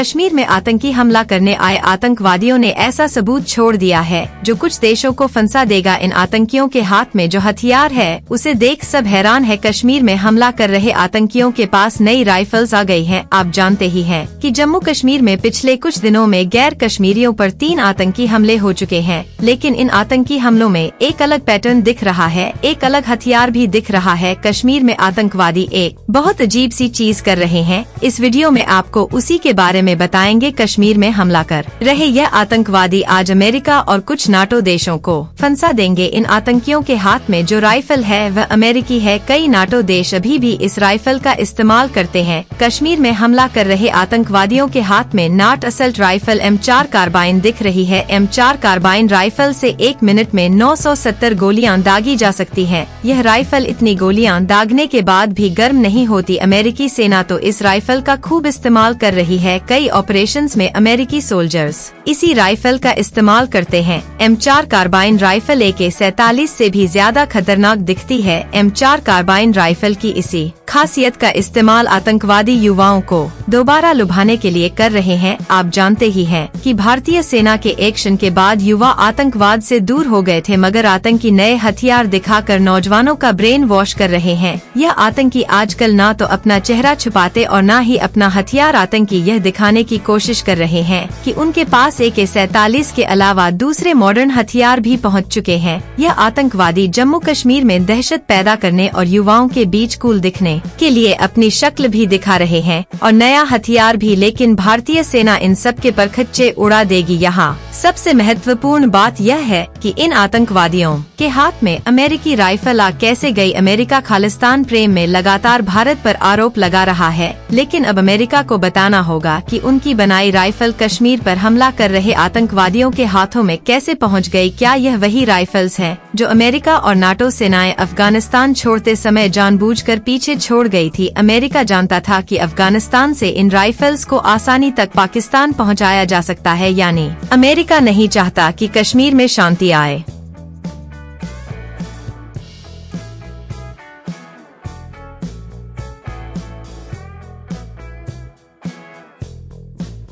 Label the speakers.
Speaker 1: कश्मीर में आतंकी हमला करने आए आतंकवादियों ने ऐसा सबूत छोड़ दिया है जो कुछ देशों को फंसा देगा। इन आतंकियों के हाथ में जो हथियार है उसे देख सब हैरान है। कश्मीर में हमला कर रहे आतंकियों के पास नई राइफल्स आ गई हैं। आप जानते ही हैं कि जम्मू कश्मीर में पिछले कुछ दिनों में गैर कश्मीरियों पर 3 आतंकी हमले हो चुके हैं, लेकिन इन आतंकी हमलों में एक अलग पैटर्न दिख रहा है, एक अलग हथियार भी दिख रहा है। कश्मीर में आतंकवादी एक बहुत अजीब सी चीज कर रहे हैं। इस वीडियो में आपको उसी के बारे में बताएंगे। कश्मीर में हमला कर रहे यह आतंकवादी आज अमेरिका और कुछ नाटो देशों को फंसा देंगे। इन आतंकियों के हाथ में जो राइफल है वह अमेरिकी है। कई नाटो देश अभी भी इस राइफल का इस्तेमाल करते हैं। कश्मीर में हमला कर रहे आतंकवादियों के हाथ में नाट असल्ट राइफल M4 कार्बाइन दिख रही है। M4 कार्बाइन राइफल से 1 मिनट में 970 गोलियां दागी जा सकती हैं। यह राइफल इतनी गोलियां दागने के बाद भी गर्म नहीं होती। अमेरिकी सेना तो इस राइफल का खूब इस्तेमाल कर रही है। कई ऑपरेशंस में अमेरिकी सोल्जर्स इसी राइफल का इस्तेमाल करते हैं। M4 कार्बाइन राइफल AK-47 से भी ज्यादा खतरनाक दिखती है। M4 कार्बाइन राइफल की इसी खासियत का इस्तेमाल आतंकवादी युवाओं को दोबारा लुभाने के लिए कर रहे हैं। आप जानते ही हैं कि भारतीय सेना के एक्शन के बाद युवा आतंकवाद से दूर हो गए थे, मगर आतंकी नए हथियार दिखाकर नौजवानों का ब्रेन वॉश कर रहे हैं। यह आतंकी आजकल ना तो अपना चेहरा छुपाते और ना ही अपना हथियार। आतंकी यह दिखाने की कोशिश कर रहे हैं कि उनके पास AK-47 के अलावा दूसरे मॉडर्न हथियार भी पहुंच चुके हैं। यह आतंकवादी जम्मू कश्मीर में दहशत पैदा करने और युवाओं के बीच कूल दिखने के लिए अपनी शक्ल भी दिखा रहे हैं और नया हथियार भी, लेकिन भारतीय सेना इन सब के परखच्चे उड़ा देगी। यहाँ सबसे महत्वपूर्ण बात यह है कि इन आतंकवादियों के हाथ में अमेरिकी राइफल आ कैसे गई। अमेरिका खालिस्तान प्रेम में लगातार भारत पर आरोप लगा रहा है, लेकिन अब अमेरिका को बताना होगा कि उनकी बनाई राइफल कश्मीर पर हमला कर रहे आतंकवादियों के हाथों में कैसे पहुंच गई। क्या यह वही राइफल्स हैं जो अमेरिका और नाटो सेनाएं अफगानिस्तान छोड़ते समय जानबूझकर पीछे छोड़ गई थी। अमेरिका जानता था कि अफगानिस्तान से इन राइफल्स को आसानी तक पाकिस्तान पहुंचाया जा सकता है, यानी अमेरिका नहीं चाहता कि कश्मीर में शांति आए।